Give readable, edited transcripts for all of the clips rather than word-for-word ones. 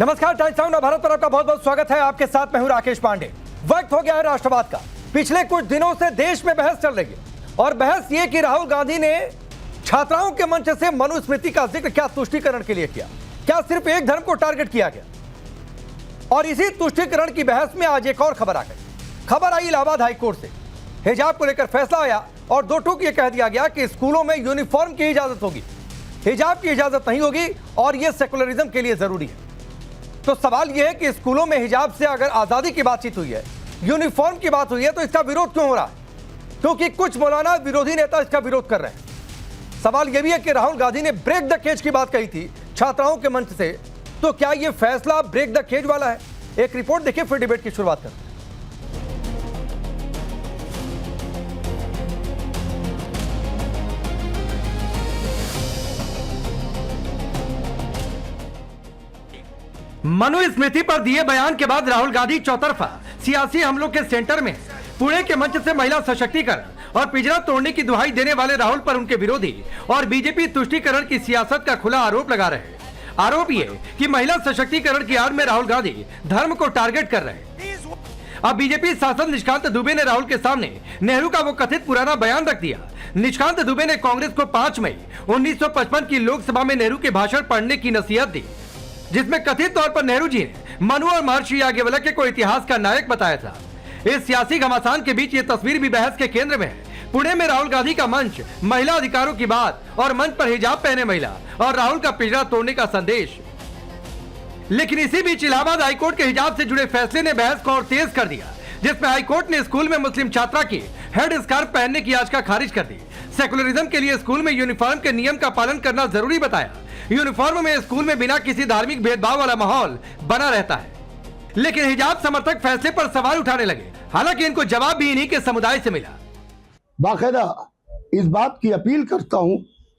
नमस्कार, times now Bharat पर आपका बहुत बहुत स्वागत है। आपके साथ मैं हूं राकेश पांडे। वक्त हो गया है राष्ट्रवाद का। पिछले कुछ दिनों से देश में बहस चल रही है और बहस ये कि राहुल गांधी ने छात्राओं के मंच से मनुस्मृति का जिक्र क्या तुष्टीकरण के लिए किया, क्या सिर्फ एक धर्म को टारगेट किया गया। और इसी तुष्टीकरण की बहस में आज एक और खबर आ गई। खबर आई इलाहाबाद हाईकोर्ट से। हिजाब को लेकर फैसला आया और दो टूक ये कह दिया गया कि स्कूलों में यूनिफॉर्म की इजाजत होगी, हिजाब की इजाजत नहीं होगी और यह सेकुलरिज्म के लिए जरूरी है। तो सवाल यह है कि स्कूलों में हिजाब से अगर आजादी की बातचीत हुई है, यूनिफॉर्म की बात हुई है, तो इसका विरोध क्यों हो रहा है? क्योंकि कुछ मौलाना विरोधी नेता इसका विरोध कर रहे हैं। सवाल यह भी है कि राहुल गांधी ने ब्रेक द केज की बात कही थी छात्राओं के मंच से, तो क्या यह फैसला ब्रेक द केज वाला है? एक रिपोर्ट देखिए, फिर डिबेट की शुरुआत करते हैं। मनुस्मृति पर दिए बयान के बाद राहुल गांधी चौतरफा सियासी हमलों के सेंटर में। पुणे के मंच से महिला सशक्तिकरण और पिंजरा तोड़ने की दुहाई देने वाले राहुल पर उनके विरोधी और बीजेपी तुष्टीकरण की सियासत का खुला आरोप लगा रहे हैं। आरोप ये कि महिला सशक्तिकरण की आड़ में राहुल गांधी धर्म को टारगेट कर रहे हैं। अब बीजेपी सांसद निष्कांत दुबे ने राहुल के सामने नेहरू का वो कथित पुराना बयान रख दिया। निष्कांत दुबे ने कांग्रेस को 5 मई 1955 की लोकसभा में नेहरू के भाषण पढ़ने की नसीहत दी, जिसमें कथित तौर पर नेहरू जी ने मनु और महर्षि याज्ञवल्क्य को इतिहास का नायक बताया था। इस सियासी घमासान के बीच ये तस्वीर भी बहस के केंद्र में है। पुणे में राहुल गांधी का मंच, महिला अधिकारों की बात और मंच पर हिजाब पहने महिला और राहुल का पिंजरा तोड़ने का संदेश। लेकिन इसी बीच इलाहाबाद हाईकोर्ट के हिजाब से जुड़े फैसले ने बहस को और तेज कर दिया, जिसमें हाईकोर्ट ने स्कूल में मुस्लिम छात्रा की हेड स्कार्फ पहनने की याचिका खारिज कर दी। सेकुलरिज्म के लिए स्कूल में यूनिफॉर्म के नियम का पालन करना जरूरी बताया। यूनिफॉर्म में स्कूल में बिना किसी धार्मिक भेदभाव वाला माहौल बना रहता है। लेकिन हिजाब समर्थक फैसले पर सवाल उठाने लगे, हालांकि इनको जवाब भी इन्हीं के समुदाय से मिला। बाकायदा इस बात की अपील करता हूं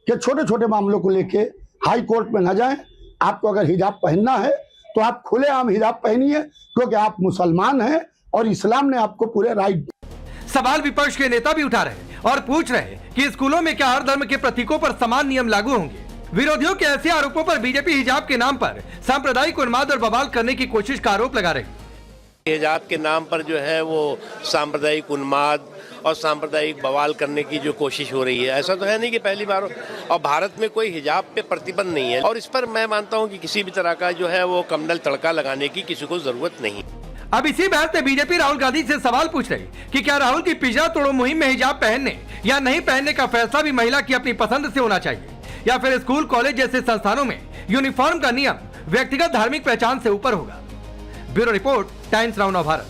कि छोटे छोटे मामलों को लेके हाई कोर्ट में न जाएं। आपको अगर हिजाब पहनना है तो आप खुलेआम हिजाब पहनिए, क्योंकि आप मुसलमान हैं और इस्लाम ने आपको पूरे राइट। सवाल विपक्ष के नेता भी उठा रहे और पूछ रहे कि स्कूलों में क्या हर धर्म के प्रतीकों पर समान नियम लागू होंगे। विरोधियों के ऐसे आरोपों पर बीजेपी हिजाब के नाम पर सांप्रदायिक उन्माद और बवाल करने की कोशिश का आरोप लगा रही। हिजाब के नाम पर जो है वो सांप्रदायिक उन्माद और सांप्रदायिक बवाल करने की जो कोशिश हो रही है, ऐसा तो है नहीं कि पहली बार हो। और भारत में कोई हिजाब पे प्रतिबंध नहीं है और इस पर मैं मानता हूँ कि किसी भी तरह का जो है वो कमनल तड़का लगाने की किसी को जरूरत नहीं। अब इसी बहस में बीजेपी राहुल गांधी से सवाल पूछ रही कि क्या राहुल की पिंजरा तोड़ो मुहिम में हिजाब पहनने या नहीं पहनने का फैसला भी महिला की अपनी पसंद से होना चाहिए, या फिर स्कूल कॉलेज जैसे संस्थानों में यूनिफॉर्म का नियम व्यक्तिगत धार्मिक पहचान से ऊपर होगा। Bureau report, times now Bharat.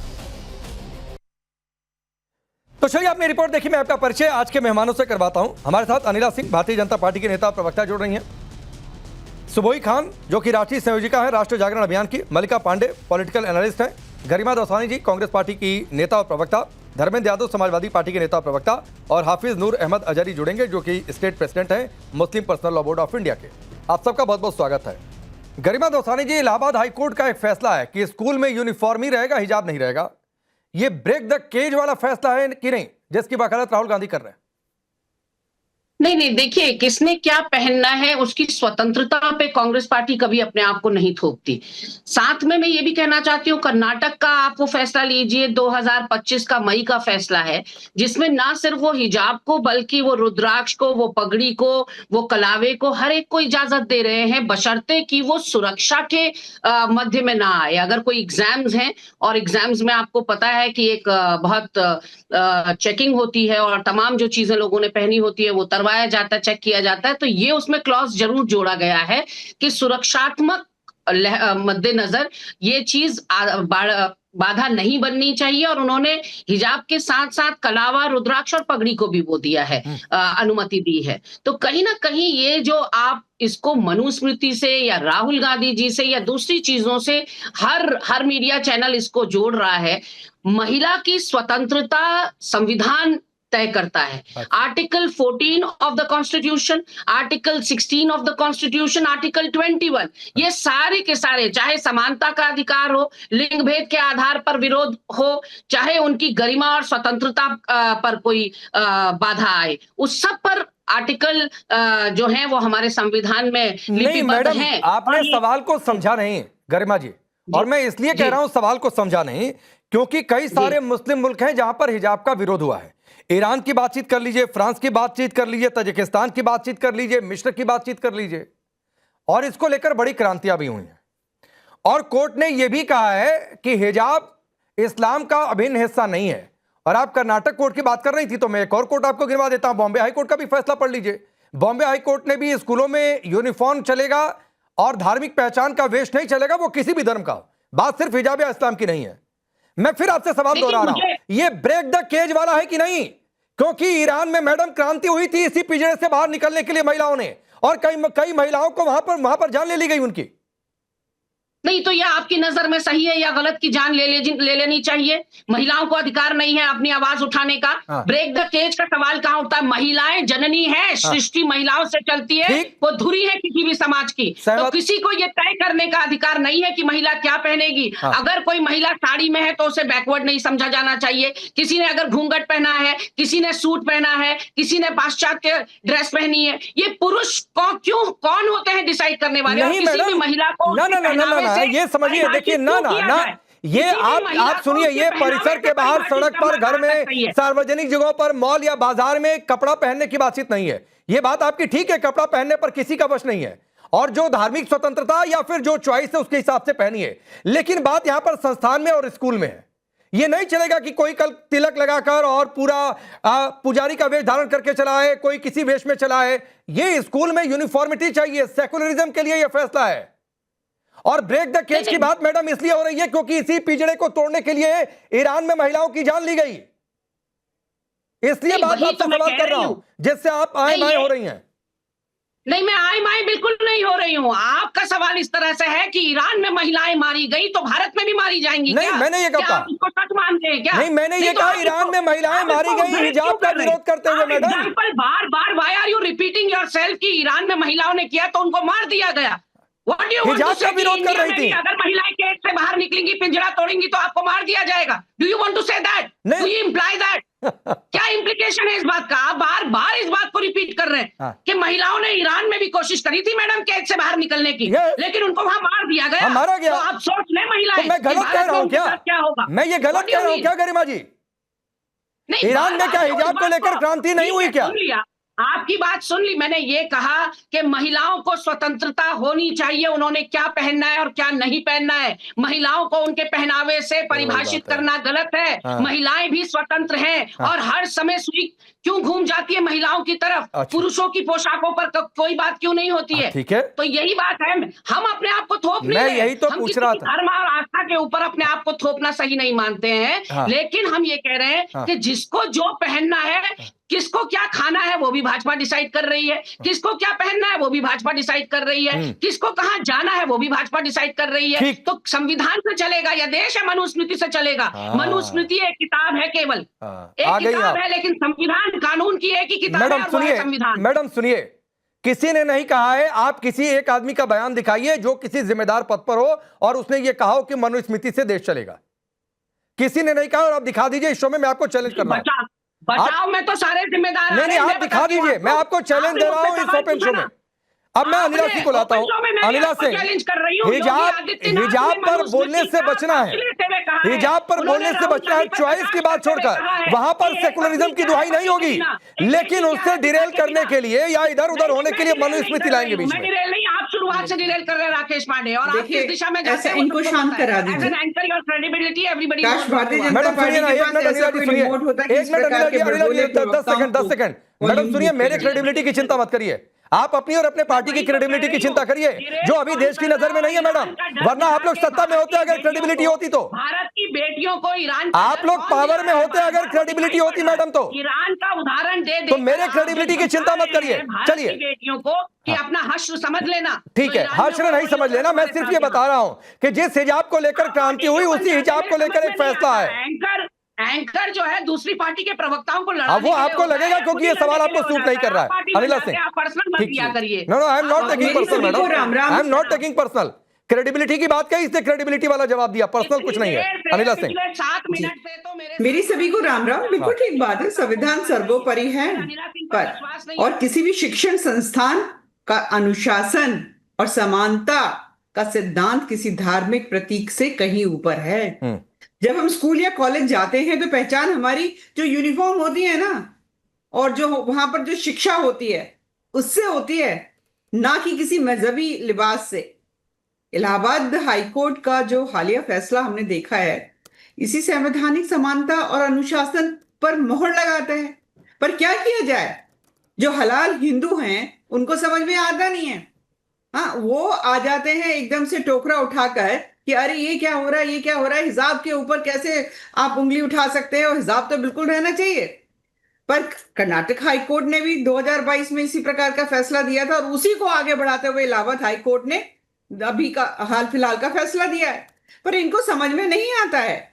तो चलिए आपने रिपोर्ट देखी। मैं आपका परिचय आज के मेहमानों से करवाता हूं। हमारे साथ अनिला सिंह, भारतीय जनता पार्टी के नेता प्रवक्ता जुड़ रही हैं। सुबोई खान, जो कि राष्ट्रीय संयोजिका है राष्ट्रीय जागरण अभियान की। मल्लिका पांडे, पॉलिटिकल एनालिस्ट हैं। गरिमा दौसानी जी, कांग्रेस पार्टी की नेता और प्रवक्ता। धर्मेंद्र यादव, समाजवादी पार्टी के नेता और प्रवक्ता। और हाफिज नूर अहमद अजहरी जुड़ेंगे, जो कि स्टेट प्रेसिडेंट हैं Muslim personal law board of India के। आप सबका बहुत बहुत स्वागत है। गरिमा दौसानी जी, इलाहाबाद हाईकोर्ट का एक फैसला है कि स्कूल में यूनिफॉर्म ही रहेगा, हिजाब नहीं रहेगा। ये ब्रेक द केज वाला फैसला है कि नहीं, जिसकी वकालत राहुल गांधी कर रहे हैं? नहीं, देखिए, किसने क्या पहनना है उसकी स्वतंत्रता पे कांग्रेस पार्टी कभी अपने आप को नहीं थोपती। साथ में मैं ये भी कहना चाहती हूँ, कर्नाटक का आप वो फैसला लीजिए, 2025 का मई का फैसला है, जिसमें ना सिर्फ वो हिजाब को बल्कि वो रुद्राक्ष को, वो पगड़ी को, वो कलावे को, हर एक को इजाजत दे रहे हैं, बशर्ते कि वो सुरक्षा के मध्य में ना आए। अगर कोई एग्जाम्स हैं और एग्जाम्स में आपको पता है कि एक बहुत चेकिंग होती है और तमाम जो चीजें लोगों ने पहनी होती है वो जाता है, चेक किया जाता है, तो ये उसमें क्लॉज जरूर जोड़ा गया है कि सुरक्षात्मक मद्देनजर ये चीज बाधा नहीं बननी चाहिए। और उन्होंने हिजाब के साथ साथ कलावा, रुद्राक्ष और पगड़ी को भी वो दिया है, अनुमति दी है। तो कहीं ना कहीं ये जो आप इसको मनुस्मृति से या राहुल गांधी जी से या दूसरी चीजों से हर मीडिया चैनल इसको जोड़ रहा है। महिला की स्वतंत्रता संविधान तय करता है। Article 14 of the constitution, article 16 of the constitution, article 21, ये सारे के सारे, चाहे समानता का अधिकार हो, लिंग भेद के आधार पर विरोध हो, चाहे उनकी गरिमा और स्वतंत्रता पर कोई बाधा आए, उस सब पर आर्टिकल जो है वो हमारे संविधान में लिपिबद्ध है। आपने सवाल को समझा नहीं। गरिमा जी, और मैं इसलिए कह रहा हूं सवाल को समझा नहीं, क्योंकि कई सारे मुस्लिम मुल्क हैं जहां पर हिजाब का विरोध हुआ है। ईरान की बातचीत कर लीजिए, फ्रांस की बातचीत कर लीजिए, तजिकिस्तान की बातचीत कर लीजिए, मिस्र की बातचीत कर लीजिए, और इसको लेकर बड़ी क्रांतियां भी हुई हैं। और कोर्ट ने यह भी कहा है कि हिजाब इस्लाम का अभिन्न हिस्सा नहीं है। और आप कर्नाटक कोर्ट की बात कर रही थी, तो मैं एक और कोर्ट आपको गिनवा देता हूं, बॉम्बे हाई कोर्ट का भी फैसला पढ़ लीजिए। बॉम्बे हाई कोर्ट ने भी स्कूलों में यूनिफॉर्म चलेगा और धार्मिक पहचान का वेश नहीं चलेगा, वो किसी भी धर्म का हो। बात सिर्फ हिजाब या इस्लाम की नहीं है। मैं फिर आपसे सवाल दोहरा रहा हूं, ये ब्रेक द केज वाला है कि नहीं? क्योंकि ईरान में मैडम क्रांति हुई थी इसी पिंजरे से बाहर निकलने के लिए महिलाओं ने, और कई महिलाओं को वहां पर जान ले ली गई उनकी। नहीं तो यह आपकी नजर में सही है या गलत की जान ले लेनी चाहिए? महिलाओं को अधिकार नहीं है अपनी आवाज उठाने का? ब्रेक द केज का सवाल कहां उठता है? महिलाएं जननी है, सृष्टि महिलाओं से चलती है, वो धुरी है किसी भी समाज की, तो किसी को ये तय करने का अधिकार नहीं है कि महिला क्या पहनेगी। अगर कोई महिला साड़ी में है तो उसे बैकवर्ड नहीं समझा जाना चाहिए। किसी ने अगर घूंघट पहना है, किसी ने सूट पहना है, किसी ने पाश्चात्य ड्रेस पहनी है, ये पुरुष कौन होते हैं डिसाइड करने वाले? किसी भी महिला को ये समझिए, देखिए ना ये आप सुनिए, ये परिसर के बाहर, सड़क पर, घर में, सार्वजनिक जगहों पर, मॉल या बाजार में कपड़ा पहनने की बातचीत नहीं है। ये बात आपकी ठीक है, कपड़ा पहनने पर किसी का वश नहीं है, और जो धार्मिक स्वतंत्रता या फिर जो चॉइस है उसके हिसाब से पहनिए। लेकिन बात यहां पर संस्थान में और स्कूल में है। ये नहीं चलेगा कि कोई कल तिलक लगाकर और पूरा पुजारी का वेश धारण करके चला है, कोई किसी वेश में चला है। ये स्कूल में यूनिफॉर्मिटी चाहिए, सेकुलरिज्म के लिए यह फैसला है। और ब्रेक द केज की बात मैडम इसलिए हो रही है क्योंकि इसी पिंजरे को तोड़ने के लिए ईरान में महिलाओं की जान ली गई। इसलिए बात आपसे सवाल कर रहा हूं, जिससे आप आए माए हो रही हैं। नहीं, मैं आए माए बिल्कुल नहीं हो रही हूं। आपका सवाल इस तरह से है कि ईरान में महिलाएं मारी गई तो भारत में भी मारी जाएंगी। नहीं, मैंने ये कहा, इसको सच मानते हैं क्या? नहीं, मैंने ये कहा ईरान में महिलाएं मारी गई हिजाब का विरोध करते हुए। मैडम बार why are you repeating yourself कि ईरान में महिलाओं ने किया तो उनको मार दिया गया? हिजाब का विरोध कर रही थी। अगर महिलाएं केज से बाहर निकलेंगी, पिंजरा तोड़ेंगी तो आपको मार दिया जाएगा। Do you want to say that? Do you imply that? क्या इंप्लीकेशन है इस बात का? आप बार बार इस बात को रिपीट कर रहे हैं कि महिलाओं ने ईरान में भी कोशिश करी थी मैडम केज से बाहर निकलने की, लेकिन उनको वहां मार दिया गया। मारा गया। तो आप सोच लें महिलाएं, मैं गलत कह रहा हूं क्या होगा? मैं ये गलत कह रहा हूं क्या गरिमा जी? ईरान में क्या हिजाब को लेकर क्रांति नहीं हुई क्या? आपकी बात सुन ली। मैंने ये कहा कि महिलाओं को स्वतंत्रता होनी चाहिए, उन्होंने क्या पहनना है और क्या नहीं पहनना है। महिलाओं को उनके पहनावे से परिभाषित करना गलत है। महिलाएं भी स्वतंत्र हैं और हर समय सुई क्यों घूम जाती है महिलाओं की तरफ? पुरुषों की पोशाकों पर कोई बात क्यों नहीं होती है? ठीक है, तो यही बात है। हम अपने आप को थोप नहीं, मैं यही तो पूछ रहा था। धर्म और आस्था के ऊपर अपने आप को थोपना सही नहीं मानते हैं, लेकिन हम ये कह रहे हैं कि जिसको जो पहनना है, किसको क्या खाना है वो भी भाजपा डिसाइड कर रही है, किसको क्या पहनना है वो भी भाजपा डिसाइड कर रही है, किसको कहां जाना है वो भी भाजपा डिसाइड कर रही है। तो संविधान से चलेगा या देश है मनुस्मृति से चलेगा? मनुस्मृति एक किताब है, केवल एक किताब है, लेकिन संविधान कानून की एक ही किताब है। मैडम सुनिए, किसी ने नहीं कहा है, आप किसी एक आदमी का बयान दिखाइए जो किसी जिम्मेदार पद पर हो और उसने ये कहा हो कि मनुस्मृति से देश चलेगा। किसी ने नहीं कहा, और आप दिखा दीजिए इस शो में। मैं आपको चैलेंज कर रहा हूं। बचाओ में तो सारे जिम्मेदार नहीं, आप दिखा दीजिए। मैं आपको चैलेंज दे रहा हूं इस ओपन शो में। अब मैं अनिला सिंह को लाता हूं। अनिला सिंह, हिजाब पर बोलने से बचना है, हिजाब पर बोलने से बचना है, चॉइस की बात छोड़कर। वहां पर सेकुलरिज्म की दुहाई नहीं होगी, लेकिन उससे डिरेल करने के लिए या इधर उधर होने के लिए मनुस्मृति लाएंगे बीच में। आप शुरुआत से डिरेल कर रहे हैं राकेश पांडे, और आप किस दिशा में जाते हैं इनको शांत करा दीजिए। मैडम सुनिए ना, एक मिनट अनिला जी सुनिए, एक मिनट अनिला जी, 10 सेकंड। मैडम सुनिए, मेरे क्रेडिबिलिटी की चिंता मत करिए, आप अपनी और अपने पार्टी की क्रेडिबिलिटी की चिंता करिए, जो अभी देश की नजर में नहीं है मैडम। वरना आप लोग सत्ता में होते अगर क्रेडिबिलिटी होती तो। भारत की बेटियों को ईरान, आप लोग पावर में होते अगर क्रेडिबिलिटी होती मैडम तो। ईरान का उदाहरण दे तो मेरे क्रेडिबिलिटी की चिंता मत करिए। चलिए, बेटियों को कि अपना हश्र समझ लेना। ठीक है, हश्र नहीं समझ लेना, मैं सिर्फ ये बता रहा हूं कि जिस हिजाब को लेकर क्रांति हुई उसी हिजाब को लेकर एक फैसला है। एंकर जो है दूसरी पार्टी के प्रवक्ताओं को लड़ाने, वो आपको लगेगा क्योंकि ये सवाल आपको सूट नहीं कर रहा है। अनिला सिंह, पर्सनल मत किया करिए। No, I am not taking personal madam, I am not taking personal. Credibility की बात कही, इसने क्रेडिबिलिटी वाला जवाब दिया, पर्सनल कुछ नहीं है। अनिला सिंह, 7 मिनट से तो मेरी सभी को राम राम। बिल्कुल ठीक बात है, संविधान सर्वोपरि है, पर और किसी भी शिक्षण संस्थान का अनुशासन और समानता का सिद्धांत किसी धार्मिक प्रतीक से कहीं ऊपर है। जब हम स्कूल या कॉलेज जाते हैं तो पहचान हमारी जो यूनिफॉर्म होती है ना, और जो वहां पर जो शिक्षा होती है उससे होती है, ना कि किसी मजहबी लिबास से। इलाहाबाद हाईकोर्ट का जो हालिया फैसला हमने देखा है, इसी संवैधानिक समानता और अनुशासन पर मोहर लगाता है। पर क्या किया जाए, जो हलाल हिंदू हैं उनको समझ में आता नहीं है। हाँ, वो आ जाते हैं एकदम से टोकरा उठाकर कि अरे ये क्या हो रहा है, ये क्या हो रहा है, हिजाब के ऊपर कैसे आप उंगली उठा सकते हैं, और हिजाब तो बिल्कुल रहना चाहिए। पर कर्नाटक हाई कोर्ट ने भी 2022 में इसी प्रकार का फैसला दिया था, और उसी को आगे बढ़ाते हुए इलाहाबाद हाई कोर्ट ने अभी का हाल फिलहाल का फैसला दिया है। पर इनको समझ में नहीं आता है।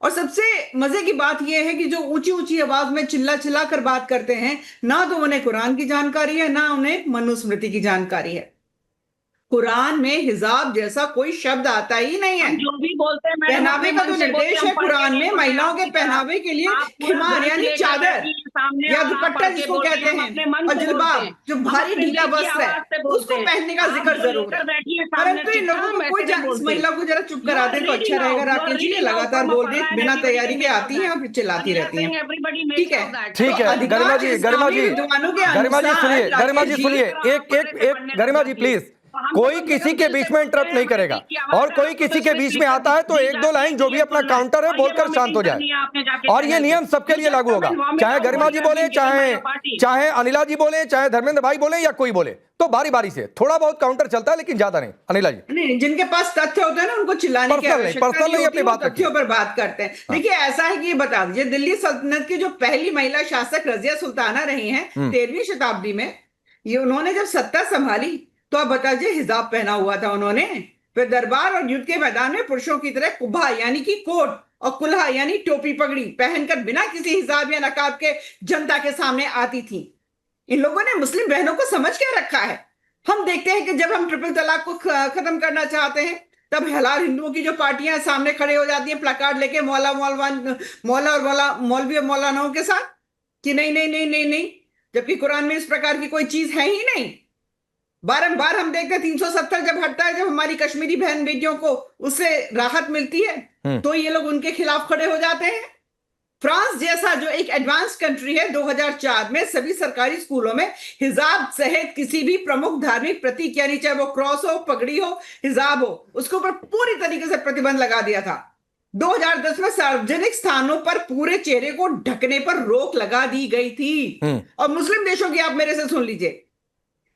और सबसे मजे की बात यह है कि जो ऊंची ऊंची आवाज में चिल्ला चिल्ला कर बात करते हैं, ना तो उन्हें कुरान की जानकारी है, ना उन्हें मनुस्मृति की जानकारी है। कुरान में हिजाब जैसा कोई शब्द आता ही नहीं है। जो भी बोलते हैं पहनावे का जो निर्देश है कुरान में, महिलाओं के पहनावे के लिए खिमार यानी चादर या दुपट्टा जिसको कहते हैं, और जिल्बाब जो भारी ढीला वस्त्र है, उसको पहनने का जिक्र जरूर है। परंतु इन लोगों को कोई इस महिला को जरा चुप करा दे तो अच्छा रहेगा। राकेश जी ने लगातार बोल रही, बिना तैयारी के आती है और फिर चिल्लाती रहती है। ठीक है, ठीक है। गरिमा जी सुनिए, एक गरिमा जी प्लीज, कोई किसी के बीच में इंटरप्ट नहीं करेगा, और कोई किसी के बीच में आता है तो एक दो लाइन जो भी अपना काउंटर है बोलकर शांत हो जाए। और ये नियम सबके लिए लागू होगा, चाहे गरिमा जी बोले, चाहे अनिला जी बोले, चाहे धर्मेंद्र भाई बोले, या कोई बोले, तो बारी बारी से थोड़ा बहुत काउंटर चलता है, लेकिन ज्यादा नहीं। अनिला जी, नहीं, जिनके पास तथ्य होते हैं ना उनको चिल्लाने की आवश्यकता नहीं, अपनी बात तथ्यों पर बात करते हैं। देखिए ऐसा है कि ये बता दीजिए, दिल्ली सल्तनत की जो पहली महिला शासक रजिया सुल्ताना रही हैं 13वीं शताब्दी में, ये उन्होंने जब सत्ता संभाली तो आप बताइए हिजाब पहना हुआ था उन्होंने। फिर दरबार और युद्ध के मैदान में पुरुषों की तरह कुब्बा यानी कि कोट और कुल्हा यानी टोपी पगड़ी पहनकर बिना किसी हिजाब या नकाब के जनता के सामने आती थी। इन लोगों ने मुस्लिम बहनों को समझ के रखा है। हम देखते हैं कि जब हम ट्रिपल तलाक को खत्म करना चाहते हैं, तब हलाल हिंदुओं की जो पार्टियां सामने खड़े हो जाती हैं प्लाकार्ड लेके, मौला और मौलवी और मौलानाओं के साथ, कि नहीं नहीं नहीं नहीं नहीं, जबकि कुरान में इस प्रकार की कोई चीज है ही नहीं। बारंबार हम देखते हैं 370 जब हटता है, जब हमारी कश्मीरी बहन बेटियों को उससे राहत मिलती है, तो ये लोग उनके खिलाफ खड़े हो जाते हैं। फ्रांस जैसा जो एक एडवांस कंट्री है, 2004 में सभी सरकारी स्कूलों में हिजाब सहित किसी भी प्रमुख धार्मिक प्रतीक, यानी चाहे वो क्रॉस हो, पगड़ी हो, हिजाब हो, उसके ऊपर पूरी तरीके से प्रतिबंध लगा दिया था। 2010 में सार्वजनिक स्थानों पर पूरे चेहरे को ढकने पर रोक लगा दी गई थी। और मुस्लिम देशों की आप मेरे से सुन लीजिए,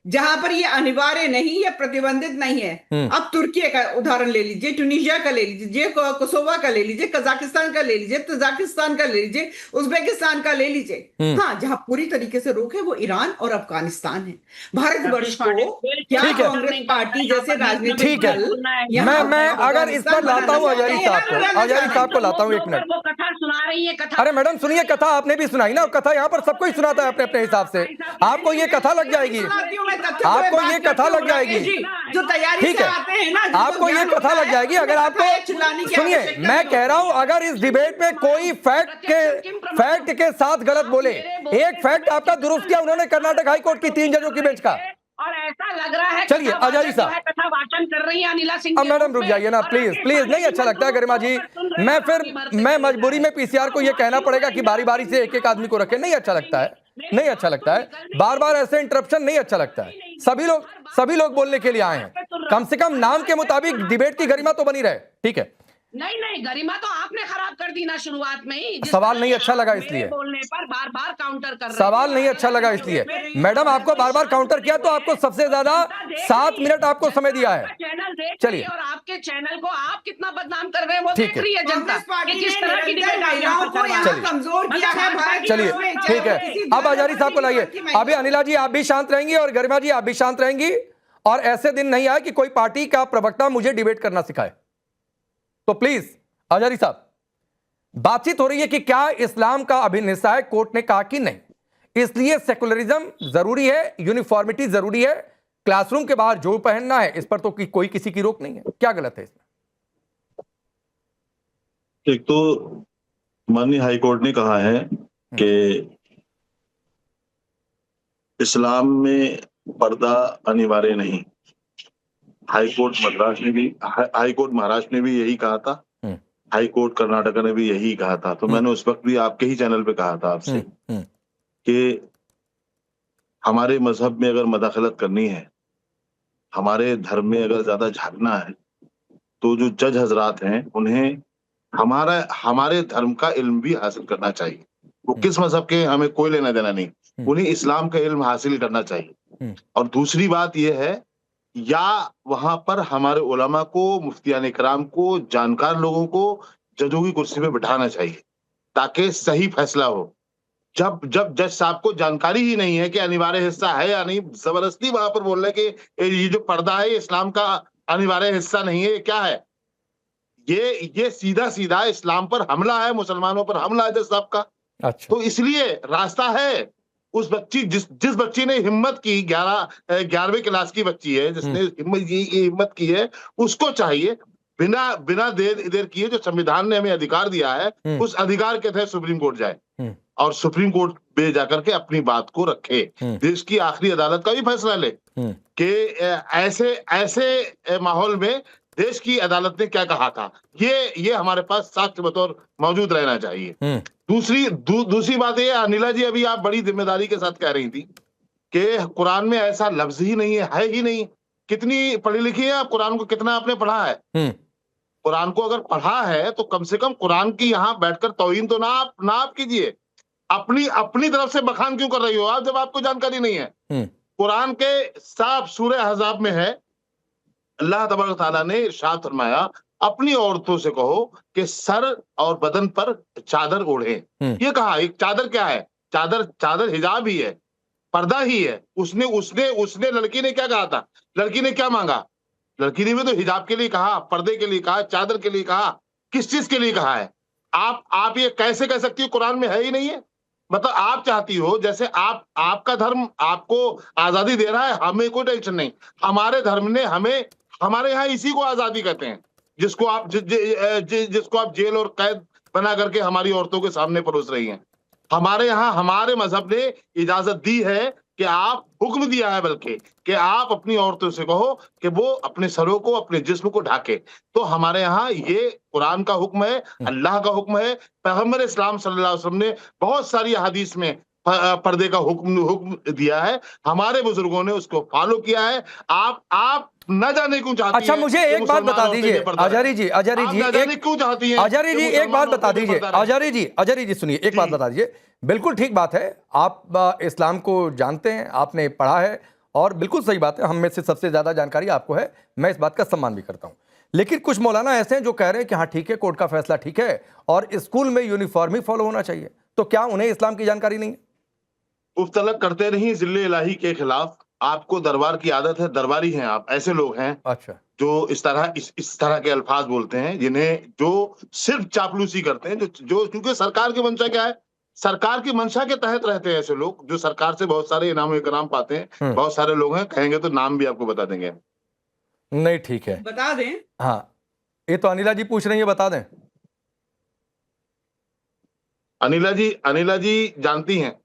जहां पर ये अनिवार्य नहीं या प्रतिबंधित नहीं है। अब तुर्की का उदाहरण ले लीजिए, ट्यूनीशिया का ले लीजिए, कोसोवा का ले लीजिए, कजाकिस्तान का ले लीजिए, तजाकिस्तान का ले लीजिए, उज्बेकिस्तान का ले लीजिए। हाँ, जहां पूरी तरीके से रोक है वो ईरान और अफगानिस्तान है। भारतवर्ष को क्या कांग्रेस पार्टी जैसे राजनीतिक दल, मैं अगर इस पर लाता हूँ हजारी साहब को लाता हूँ, एक मिनट। वो कथा सुना रही है, कथा। अरे मैडम सुनिए, कथा आपने भी सुनाई ना, कथा यहाँ पर सबको ही सुनाता है अपने अपने हिसाब से। आपको ये कथा लग जाएगी, आपको ये कथा लग जाएगी, जो तैयारी ठीक है, आते हैं ना, आपको ये कथा लग जाएगी अगर आपको। सुनिए, मैं कह रहा हूं, अगर इस डिबेट में कोई फैक्ट के साथ गलत बोले, एक फैक्ट आपका दुरुस्त किया उन्होंने कर्नाटक हाई कोर्ट की 3 जजों की बेंच का, और ऐसा लग रहा है, चलिए आजादी साहब, कथा वाचन कर रही है अनिला सिंह। अब मैडम रुक जाइए ना प्लीज प्लीज, नहीं अच्छा लगता है गरिमा जी। मैं मजबूरी में पीसीआर को ये कहना पड़ेगा कि बारी बारी से एक एक आदमी को रखे, नहीं अच्छा लगता है, नहीं अच्छा लगता है, बार बार ऐसे इंटरप्शन नहीं अच्छा लगता है। सभी लोग बोलने के लिए आए हैं, कम से कम नाम के मुताबिक डिबेट की गरिमा तो बनी रहे, ठीक है। नहीं, गरिमा तो आपने खराब कर दी ना शुरुआत में ही। सवाल नहीं अच्छा लगा इसलिए बोलने पर बार बार काउंटर कर रहे, सवाल नहीं अच्छा लगा इसलिए मैडम आपको बार बार काउंटर किया, तो आपको सबसे ज्यादा 7 मिनट आपको समय दिया है। चैनल देख, चलिए, और आपके चैनल को आप कितना बदनाम कर रहे हैं वो देख रही है जनता, किस तरह की कमजोर किया है। चलिए ठीक है, अब आजारी साहब को लाइए। अभी अनिला जी आप भी शांत रहेंगी और गरिमा जी आप भी शांत रहेंगी, और ऐसे दिन नहीं आए कि कोई पार्टी का प्रवक्ता मुझे डिबेट करना सिखाए। तो प्लीज आजारी साहब, बातचीत हो रही है कि क्या इस्लाम का अभिन्न हिस्सा है, कोर्ट ने कहा कि नहीं, इसलिए सेकुलरिज्म जरूरी है, यूनिफॉर्मिटी जरूरी है, क्लासरूम के बाहर जो पहनना है इस पर तो कोई किसी की रोक नहीं है। क्या गलत है इसमें? एक तो माननीय हाईकोर्ट ने कहा है कि इस्लाम में पर्दा अनिवार्य नहीं, हाईकोर्ट महाराष्ट्र ने भी यही कहा था, हाईकोर्ट कर्नाटक ने भी यही कहा था। तो मैंने उस वक्त भी आपके ही चैनल पे कहा था आपसे कि हमारे मजहब में अगर मदाखलत करनी है, हमारे धर्म में अगर ज्यादा झांकना है, तो जो जज हजरात हैं उन्हें हमारे धर्म का इल्म भी हासिल करना चाहिए। वो किस मजहब के, हमें कोई लेना देना नहीं, उन्हें इस्लाम का इल्म हासिल करना चाहिए। और दूसरी बात यह है, या वहां पर हमारे उलमा को, मुफ्तियान इकराम को, जानकार लोगों को जजों की कुर्सी पे बिठाना चाहिए ताकि सही फैसला हो। जब जज साहब को जानकारी ही नहीं है कि अनिवार्य हिस्सा है या नहीं, जबरदस्ती वहां पर बोल रहे कि ये जो पर्दा है इस्लाम का अनिवार्य हिस्सा नहीं है, ये क्या है? ये सीधा सीधा इस्लाम पर हमला है, मुसलमानों पर हमला है जज साहब का। अच्छा। तो इसलिए रास्ता है, उस बच्ची जिस बच्ची ने हिम्मत की, 11वीं क्लास की बच्ची है जिसने हिम्मत की है, उसको चाहिए बिना देर किए जो संविधान ने हमें अधिकार दिया है, उस अधिकार के तहत सुप्रीम कोर्ट जाए और सुप्रीम कोर्ट पे जाकर के अपनी बात को रखे, देश की आखिरी अदालत का भी फैसला ले कि ऐसे माहौल में देश की अदालत ने क्या कहा था। ये हमारे पास साक्ष्य बतौर मौजूद रहना चाहिए। दूसरी बात ये, अनिला जी अभी आप बड़ी जिम्मेदारी के साथ कह रही थी कि कुरान में ऐसा लफ्ज ही नहीं है ही नहीं। कितनी पढ़ी लिखी है आप? कुरान को कितना आपने पढ़ा है? कुरान को अगर पढ़ा है तो कम से कम कुरान की यहाँ बैठकर तौहीन तो ना आप कीजिए। अपनी तरफ से बखान क्यों कर रही हो आप जब आपको जानकारी नहीं है? कुरान के साफ सूरह अहज़ाब में है, अल्लाह तबारक तआला ने इरशाद फरमाया, अपनी औरतों से कहो कि सर और बदन पर चादर ओढ़े। ये कहा, एक चादर क्या है? चादर हिजाब ही है, पर्दा ही है। उसने लड़की ने क्या कहा था? लड़की ने क्या मांगा? लड़की ने भी तो हिजाब के लिए कहा, पर्दे के लिए कहा, चादर के लिए कहा। किस चीज के लिए कहा है? आप ये कैसे कह सकती हो कुरान में है ही नहीं है? मतलब आप चाहती हो, जैसे आपका धर्म आपको आजादी दे रहा है, हमें कोई टेंशन नहीं। हमारे धर्म ने हमारे यहाँ इसी को आजादी कहते हैं, जिसको आप जेल और कैद बना करके हमारी औरतों के सामने परोस रही हैं। हमारे यहाँ हमारे मजहब ने इजाजत दी है कि आप, हुक्म दिया है बल्कि, कि आप अपनी औरतों से कहो कि वो अपने सरों को, अपने जिस्म को ढाके। तो हमारे यहाँ ये कुरान का हुक्म है, अल्लाह का हुक्म है। पैगंबर इस्लाम सल्लल्लाहु अलैहि वसल्लम ने बहुत सारी हदीस में पर्दे का हुक्म दिया है, हमारे बुजुर्गों ने उसको फॉलो किया है। आप न जाने क्यों चाहती हैं? अच्छा, मुझे एक बात बता दीजिए आजारी जी, क्यों चाहती हैं? आजारी जी एक बात बता दीजिए, आजारी जी सुनिए, एक बात बता दीजिए। बिल्कुल ठीक बात है, आप इस्लाम को जानते हैं, आपने पढ़ा है, और बिल्कुल सही बात है, हम में से सबसे ज्यादा जानकारी आपको है, मैं इस बात का सम्मान भी करता हूं। लेकिन कुछ मौलाना ऐसे हैं जो कह रहे हैं कि हाँ ठीक है, कोर्ट का फैसला ठीक है और स्कूल में यूनिफॉर्म ही फॉलो होना चाहिए। तो क्या उन्हें इस्लाम की जानकारी नहीं है? उफ्तलक करते नहीं जिल्ले इलाही के खिलाफ। आपको दरबार की आदत है, दरबारी हैं आप, ऐसे लोग हैं अच्छा जो इस तरह के अल्फाज बोलते हैं, जिन्हें जो सिर्फ चापलूसी करते हैं, जो क्योंकि सरकार की मंशा क्या है, सरकार की मंशा के तहत रहते हैं ऐसे लोग, जो सरकार से बहुत सारे इनाम इकराम पाते हैं। बहुत सारे लोग हैं, कहेंगे तो नाम भी आपको बता देंगे। नहीं ठीक है, बता दें। हाँ, ये तो अनिला जी पूछ रही है, बता दें। अनिला जी जानती हैं,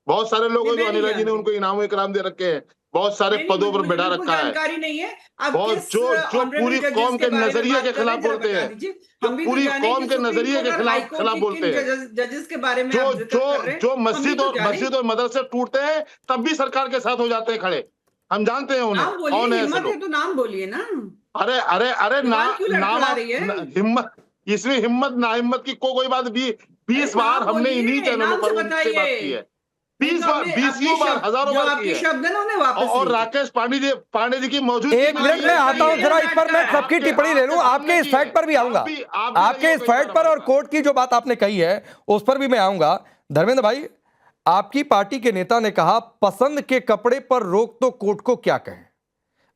बहुत सारे लोग हैं जो अनिला जी ने उनको इनाम इकराम दे रखे हैं, बहुत सारे पदों पर बैठा रखा है। जानकारी नहीं है। बहुत जो पूरी कौम के नजरिए के खिलाफ बोलते हैं, पूरी कौम के नजरिए के खिलाफ बोलते हैं, जजेस के बारे में जो मस्जिद और मदरसे टूटते हैं तब भी सरकार के साथ हो जाते हैं खड़े। हम जानते हैं उन्हें, कौन है ऐसे लोग। तो नाम बोलिए ना। अरे नाम हिम्मत, इसमें हिम्मत ना हिम्मत की कोई बात भी। 20 बार हमने इन्हीं चैनलों पर उनसे बात की है, 20 बार, हजारों बार की है। और राकेश पांडे जी की मौजूदगी। एक मिनट में आता हूं, जरा इस पर मैं सबकी टिप्पणी ले लूं, आपके इस फैक्ट पर भी आऊंगा, आपके इस फैक्ट पर और कोर्ट की जो बात आपने कही है उस पर भी मैं आऊंगा। धर्मेंद्र भाई, आपकी पार्टी के नेता ने कहा पसंद के कपड़े पर रोक तो कोर्ट को क्या कहें।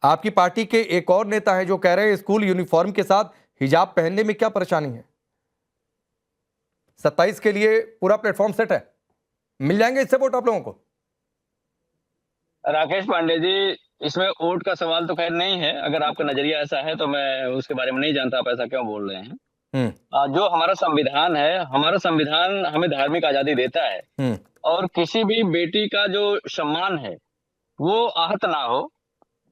आपकी पार्टी के एक और नेता है जो कह रहे हैं स्कूल यूनिफॉर्म के साथ हिजाब पहनने में क्या परेशानी है। 27 के लिए पूरा प्लेटफॉर्म सेट है, मिल जाएंगे इससे वोट आप लोगों को। राकेश पांडे जी, इसमें वोट का सवाल तो खैर नहीं है। अगर आपका नजरिया ऐसा है तो मैं उसके बारे में नहीं जानता आप ऐसा क्यों बोल रहे हैं। जो हमारा संविधान है, हमारा संविधान हमें धार्मिक आजादी देता है और किसी भी बेटी का जो सम्मान है वो आहत ना हो,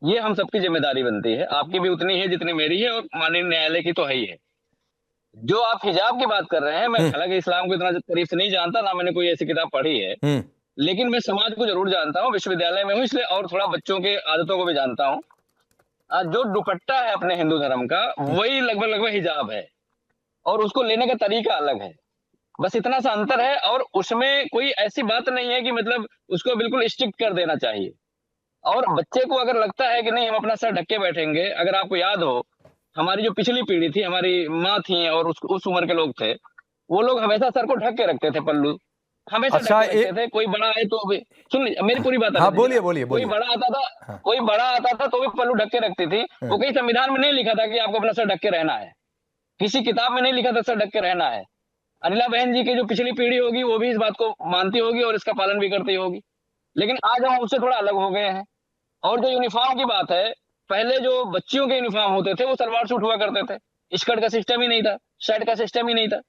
ये हम सबकी जिम्मेदारी बनती है। आपकी भी उतनी है जितनी मेरी है, और माननीय न्यायालय की तो है ही है। जो आप हिजाब की बात कर रहे हैं, मैं हालांकि इस्लाम को इतना करीब से नहीं जानता, ना मैंने कोई ऐसी किताब पढ़ी है, लेकिन मैं समाज को जरूर जानता हूँ, विश्वविद्यालय में हूँ इसलिए, और थोड़ा बच्चों के आदतों को भी जानता हूँ। जो दुपट्टा है अपने हिंदू धर्म का, वही लगभग हिजाब है, और उसको लेने का तरीका अलग है, बस इतना सा अंतर है। और उसमें कोई ऐसी बात नहीं है कि मतलब उसको बिल्कुल स्ट्रिक्ट कर देना चाहिए। और बच्चे को अगर लगता है कि नहीं हम अपना सर ढक के बैठेंगे, अगर आपको याद हो हमारी जो पिछली पीढ़ी थी, हमारी माँ थी और उस उम्र के लोग थे, वो लोग हमेशा सर को ढक के रखते थे, पल्लू हमेशा ढक के रखते थे। कोई बड़ा है तो भी सुन मेरी पूरी बात, हाँ, बोलिए बोलिए। कोई बड़ा आता था, कोई बड़ा आता था तो भी पल्लू ढक के रखती थी। वो कहीं संविधान में नहीं लिखा था कि आपको अपना सर ढक के रहना है, किसी किताब में नहीं लिखा था सर ढक के रहना है। अनिला बहन जी की जो पिछली पीढ़ी होगी वो भी इस बात को मानती होगी और इसका पालन भी करती होगी, लेकिन आज हम उससे थोड़ा अलग हो गए हैं। और जो यूनिफॉर्म की बात है, पहले जो बच्चियों के यूनिफॉर्म होते थे वो सलवार सूट हुआ करते थे, स्कर्ट का सिस्टम ही नहीं था, शर्ट का सिस्टम ही नहीं था,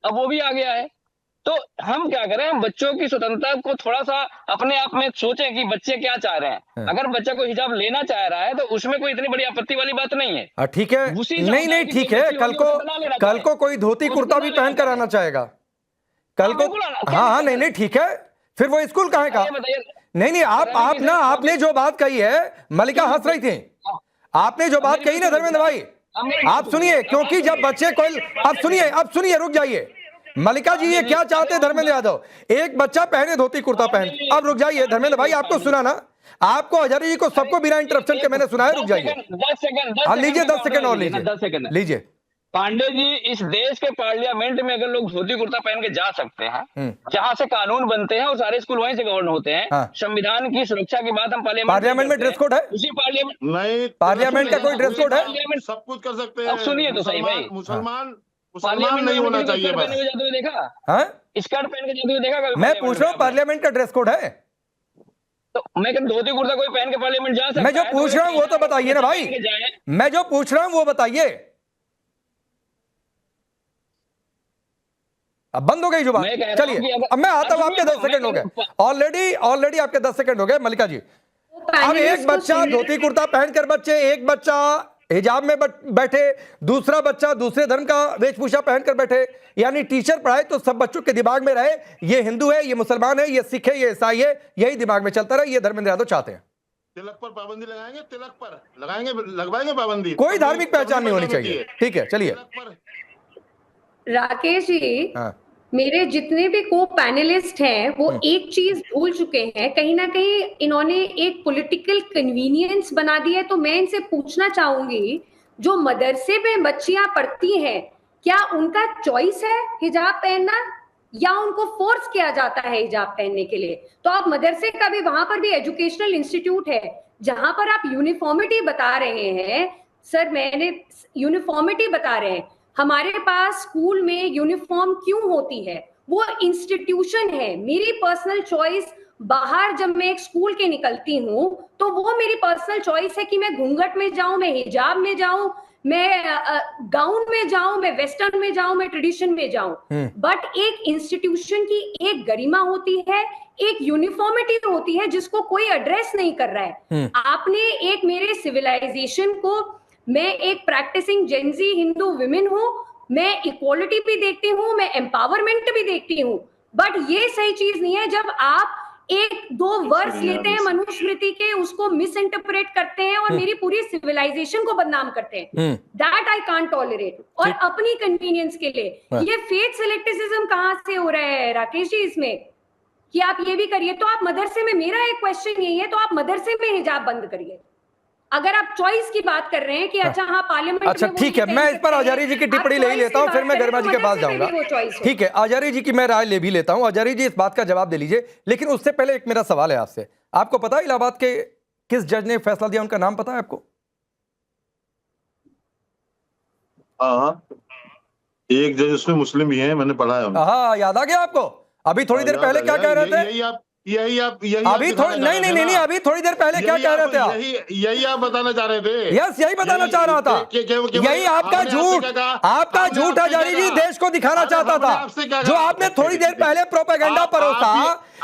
अब वो भी आ गया है। तो हम क्या करें, हम बच्चों की स्वतंत्रता को थोड़ा सा अपने आप में सोचें कि बच्चे क्या चाह रहे हैं। अगर बच्चा कोई हिजाब लेना चाह रहा है तो उसमें कोई इतनी बड़ी आपत्ति वाली बात नहीं है। ठीक है, नहीं ठीक है, कल को कोई धोती कुर्ता भी पहन कर आना चाहेगा, कल को। हाँ, नहीं ठीक है, फिर वो स्कूल कहाँ का? नहीं, आपने जो बात कही है, मलिका हंस रही थी, आपने जो बात कही ना धर्मेंद्र भाई, आप सुनिए, क्योंकि जब बच्चे कोई, अब सुनिए, रुक जाइए मलिका जी, ये क्या चाहते हैं धर्मेंद्र यादव? एक बच्चा पहने धोती कुर्ता पहन, अब रुक जाइए धर्मेंद्र भाई, आपको सुना ना, आपको हजारी जी को सबको बिना इंटरप्शन के मैंने सुना है, रुक जाइए। 10 सेकंड, हाँ लीजिए, 10 सेकंड और लीजिए, 10 सेकंड लीजिए। पांडे जी, इस देश के पार्लियामेंट में अगर लोग धोती कुर्ता पहन के जा सकते हैं, जहां से कानून बनते हैं और सारे स्कूल वहीं से गवर्न होते हैं, संविधान की सुरक्षा की बात हम पार्लियामेंट में ड्रेस कोड है, उसी पार्लियामेंट नहीं, पार्लियामेंट का कोई ड्रेस कोड है? सब कुछ कर सकते हैं। सुनिए तो सही भाई, मुसलमान नहीं होना चाहिए। जाते हुए देखा, स्कर्ट पहन के जाते हुए देखा कभी? मैं पूछ रहा हूँ पार्लियामेंट का ड्रेस कोड है? तो मैं धोती कुर्ता कोई पहन के पार्लियामेंट जा सकता है? मैं जो पूछ रहा हूँ वो तो बताइए ना भाई, मैं जो पूछ रहा हूँ वो बताइए। अब बंद हो गई जुबान, चलिए अब मैं आता हूं, आपके 10 सेकंड हो गए ऑलरेडी आपके 10 सेकंड हो गए मलिका जी। अब एक बच्चा धोती कुर्ता पहनकर, एक बच्चा हिजाब में बैठे, दूसरा बच्चा दूसरे धर्म का वेशभूषा पहनकर बैठे, यानी टीचर पढ़ाए तो सब बच्चों के दिमाग में रहे ये हिंदू है, ये मुसलमान है, ये सिख है, ये ईसाई है, यही दिमाग में चलता रहे। ये धर्मेंद्र यादव चाहते हैं। तिलक पर पाबंदी लगाएंगे, तिलक पर लगवाएंगे पाबंदी, कोई धार्मिक पहचान नहीं होनी चाहिए। ठीक है, चलिए राकेश जी, मेरे जितने भी को पैनलिस्ट हैं वो एक चीज भूल चुके हैं, कहीं ना कहीं इन्होंने एक पॉलिटिकल कन्वीनियंस बना दी है। तो मैं इनसे पूछना चाहूंगी, जो मदरसे में बच्चियां पढ़ती हैं, क्या उनका चॉइस है हिजाब पहनना या उनको फोर्स किया जाता है हिजाब पहनने के लिए? तो आप मदरसे का भी, वहां पर भी एजुकेशनल इंस्टीट्यूट है जहां पर आप यूनिफॉर्मिटी बता रहे हैं। सर, मैंने यूनिफॉर्मिटी बता रहे हैं, हमारे पास स्कूल में यूनिफॉर्म क्यों होती है? वो इंस्टीट्यूशन है। मेरी पर्सनल चॉइस, बाहर जब मैं एक स्कूल के निकलती हूँ तो वो मेरी पर्सनल चॉइस है कि मैं घूंघट में जाऊं, मैं हिजाब में जाऊं, मैं गाउन में जाऊं, मैं वेस्टर्न में जाऊं, मैं ट्रेडिशन में जाऊं। बट एक इंस्टीट्यूशन की एक गरिमा होती है, एक यूनिफॉर्मिटी होती है जिसको कोई एड्रेस नहीं कर रहा है। आपने एक मेरे सिविलाइजेशन को, मैं एक प्रैक्टिसिंग जेंजी हिंदू विमेन हूं, मैं इक्वालिटी भी देखती हूं, मैं एम्पावरमेंट भी देखती हूं, बट ये सही चीज नहीं है जब आप एक दो वर्ड्स लेते हैं मनुस्मृति के, उसको मिस इंटरप्रेट करते हैं और मेरी पूरी सिविलाइजेशन को बदनाम करते हैं। That I can't tolerate. और अपनी कन्वीनियंस के लिए ये फेथ सिलेक्टिसिज्म कहां से हो रहा है राकेश जी इसमें, कि आप ये भी करिए? तो आप मदरसे में, मेरा एक क्वेश्चन यही है, तो आप मदरसे में हिजाब बंद करिए अगर आप चॉइस की बात कर रहे हैं कि अच्छा हाँ पार्लियामेंट। अच्छा ठीक है, मैं इस पर आचार्य जी की टिप्पणी ले ही लेता हूं, फिर मैं गरिमा जी के पास जाऊंगा। ठीक है, आचार्य जी की मैं राय ले भी लेता हूं। आचार्य जी इस बात का जवाब दे लीजिए, लेकिन उससे पहले एक मेरा सवाल है आपसे। आपको पता है इलाहाबाद के किस जज ने फैसला दिया, उनका नाम पता है आपको? एक जज उसमें मुस्लिम भी हैं, मैंने पढ़ा है। हाँ, याद आ गया आपको? अभी थोड़ी देर पहले क्या कह रहे थे? यही अभी थोड़ी नहीं, अभी थोड़ी देर पहले क्या कह रहे थे आप? यही आप बताना चाह रहे थे। यस, यही बताना चाह रहा था। यही आपका झूठ आचार्य जी देश को दिखाना चाहता था। जो आपने थोड़ी देर पहले प्रोपेगेंडा परोसा,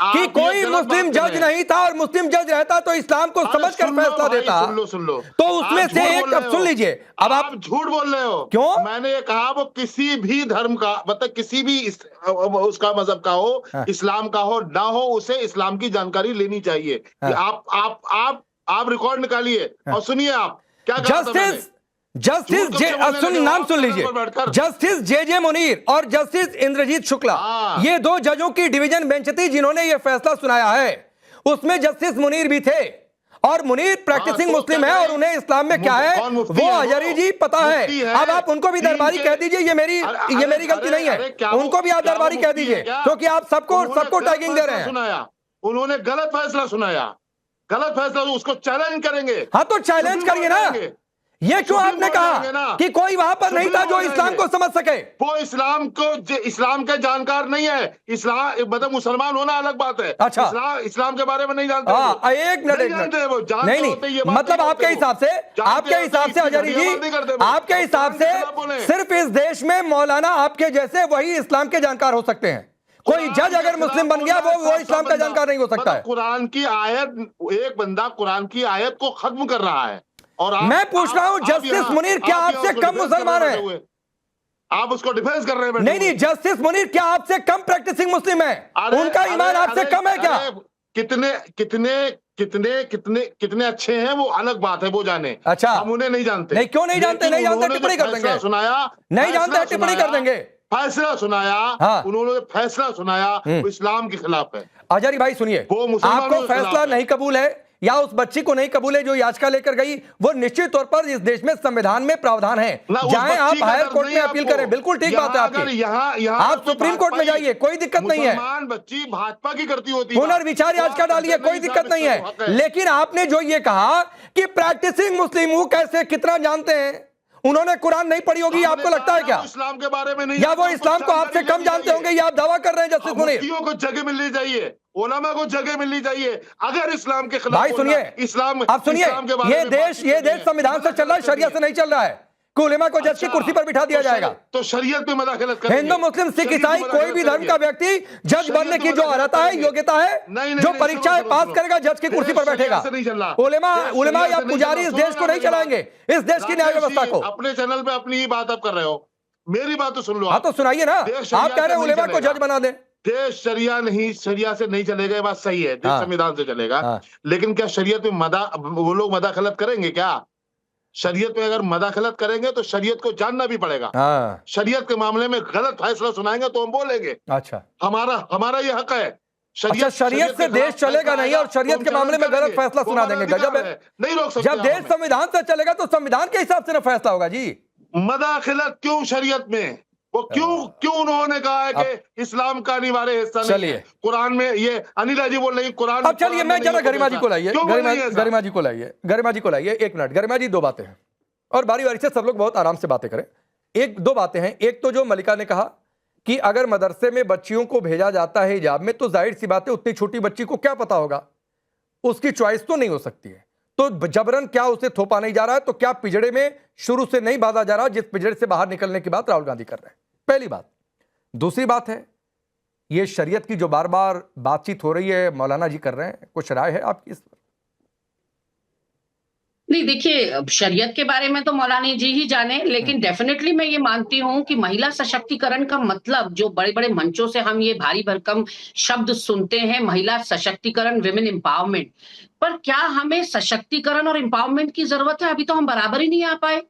कि कोई मुस्लिम जज नहीं था और मुस्लिम जज रहता तो इस्लाम को समझकर फैसला देता। सुन लो तो उसमें से एक, अब सुन लीजिए, अब आप झूठ बोल रहे हो। क्यों? मैंने ये कहा वो किसी भी धर्म का, मतलब किसी भी उसका मजहब का हो, इस्लाम का हो ना हो, उसे इस्लाम की जानकारी लेनी चाहिए। आप रिकॉर्ड निकालिए और सुनिए आप क्या कहा था मैंने। नाम सुन लीजिए, जस्टिस जे मुनीर और जस्टिस इंद्रजीत शुक्ला, ये दो जजों की डिवीजन बेंच थी जिन्होंने ये फैसला सुनाया है। उसमें जस्टिस मुनीर भी थे और मुनीर प्रैक्टिसिंग मुस्लिम है और उन्हें इस्लाम में क्या है वो हजारी जी पता है। अब आप उनको भी दरबारी कह दीजिए, ये मेरी गलती नहीं है, उनको भी आप दरबारी कह दीजिए, क्योंकि आप सबको टैगिंग दे रहे हैं। उन्होंने गलत फैसला सुनाया, गलत फैसला, उसको चैलेंज करेंगे। हाँ तो चैलेंज करिए ना। ये क्यों आपने कहा कि कोई वहां पर नहीं था जो इस्लाम को समझ सके? वो इस्लाम के जानकार नहीं है। इस्लाम मतलब मुसलमान होना अलग बात है। अच्छा, इस्लाम के बारे में नहीं जानते। एक मिनट, नहीं, मतलब आपके हिसाब से हजारी जी, आपके हिसाब से सिर्फ इस देश में मौलाना आपके जैसे वही इस्लाम के जानकार हो सकते हैं। कोई जज अगर मुस्लिम बन गया वो इस्लाम का जानकार नहीं हो सकता है। कुरान की आयत, एक बंदा कुरान की आयत को खत्म कर रहा है और मैं पूछ रहा हूं जस्टिस मुनीर क्या आपसे कम मुसलमान है? आप उसको डिफेंस कर रहे हैं। नहीं, जस्टिस मुनीर क्या आपसे कम प्रैक्टिसिंग मुस्लिम है? उनका ईमान आपसे कम है क्या? कितने अच्छे हैं वो अलग बात है, वो जाने। अच्छा, हम उन्हें नहीं जानते। नहीं, क्यों नहीं जानते? नहीं जानते टिप्पणी कर देंगे। सुनाया नहीं जानते टिप्पणी कर देंगे। फैसला सुनाया, हाँ। उन्होंने फैसला सुनाया वो इस्लाम के खिलाफ है। हजारी भाई सुनिए, आपको फैसला नहीं कबूल है या उस बच्ची को नहीं कबूल है जो याचिका लेकर गई, वो निश्चित तौर पर इस देश में संविधान में प्रावधान है, जाएं आप हायर कोर्ट में अपील करें, बिल्कुल ठीक बात है आपकी। आप सुप्रीम कोर्ट में जाइए, कोई दिक्कत नहीं है। बच्ची भाजपा की करती होती है, पुनर्विचार याचिका डालिए, कोई दिक्कत नहीं है। लेकिन आपने जो ये कहा कि प्रैक्टिसिंग मुस्लिम वो कैसे कितना जानते हैं, उन्होंने कुरान नहीं पढ़ी होगी, आपको लगता है क्या? इस्लाम के बारे में नहीं, या वो इस्लाम को आपसे कम जानते होंगे, या आप दावा कर रहे हैं जस्टिस मुनीर? को जगह मिलनी चाहिए, उलमा को जगह मिलनी चाहिए। अगर इस्लाम के खिलाफ भाई सुनिए, इस्लाम, आप सुनिए, ये देश संविधान से चल रहा है, शरिया से नहीं चल रहा है कि उलमा को जज की कुर्सी पर बिठा दिया जाएगा। तो शरीयत में मदाखलत करेंगे। हिंदू, मुस्लिम, सिख, ईसाई, कोई भी धर्म का व्यक्ति जज बनने की जो अर्हता है, योग्यता है, जो परीक्षा पास करेगा जज की कुर्सी पर बैठेगा। उलमा या पुजारी इस देश को नहीं चलाएंगे, इस देश की न्याय व्यवस्था को। अपने चैनल पे अपनी ही बात आप कर रहे हो, मेरी बात तो सुन लो। हाँ तो सुनाइए ना, आप कह रहे हैं उलमा को जज बना दे। देश शरिया से नहीं चलेगा, ये बात सही है, देश संविधान से चलेगा। लेकिन क्या शरीयत में वो लोग मदाखलत करेंगे क्या? शरीयत में अगर मदाखलत करेंगे तो शरीयत को जानना भी पड़ेगा। शरीयत के मामले में गलत फैसला सुनाएंगे तो हम बोलेंगे। अच्छा, हमारा ये हक है। शरीयत से देश चलेगा नहीं और शरीयत के मामले में गलत फैसला सुना देंगे, गजब है। नहीं रोक सकते। जब देश संविधान से चलेगा तो संविधान के हिसाब से ना फैसला होगा जी। मदाखलत क्यों शरीयत में? वो क्यों उन्होंने कहा है कि इस्लाम का अनिवार्य हिस्सा नहीं है? कुरान में ये अनिला जी बोल रही कुरान। अब चलिए मैं जरा गरिमा जी को लाइए, गरिमा जी को लाइए, एक मिनट। गरिमा जी, दो बातें हैं और बारी बारी से सब लोग बहुत आराम से बातें करें। दो बातें हैं। एक तो जो मलिका ने कहा कि अगर मदरसे में बच्चियों को भेजा जाता है हिजाब में, तो जाहिर सी बात है उतनी छोटी बच्ची को क्या पता होगा, उसकी चॉइस तो नहीं हो सकती है। तो जबरन क्या उसे थोपा नहीं जा रहा है? तो क्या पिजड़े में शुरू से नहीं बांधा जा रहा जिस पिजड़े से बाहर निकलने की बात राहुल गांधी कर रहे हैं? पहली बात। दूसरी बात है, ये शरीयत की जो बार बार बातचीत हो रही है, मौलाना जी कर रहे हैं, कुछ राय है आपकी इस पर? नहीं, देखिए, शरीयत के बारे में तो मौलाना जी ही जाने, लेकिन डेफिनेटली मैं ये मानती हूं कि महिला सशक्तिकरण का मतलब जो बड़े बड़े मंचों से हम ये भारी भरकम शब्द सुनते हैं, महिला सशक्तिकरण, विमेन एम्पावरमेंट, पर क्या हमें सशक्तिकरण और एम्पावरमेंट की जरूरत है? अभी तो हम बराबर ही नहीं आ पाए।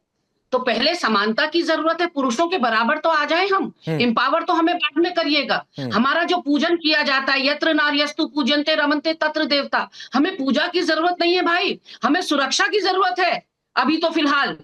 तो पहले समानता की जरूरत है, पुरुषों के बराबर तो आ जाए हम, एम्पावर तो हमें बाद में करिएगा। हमारा जो पूजन किया जाता है, यत्र नार्यस्तु पूजन्ते रमन्ते तत्र देवता, हमें पूजा की जरूरत नहीं है भाई, हमें सुरक्षा की जरूरत है अभी तो फिलहाल।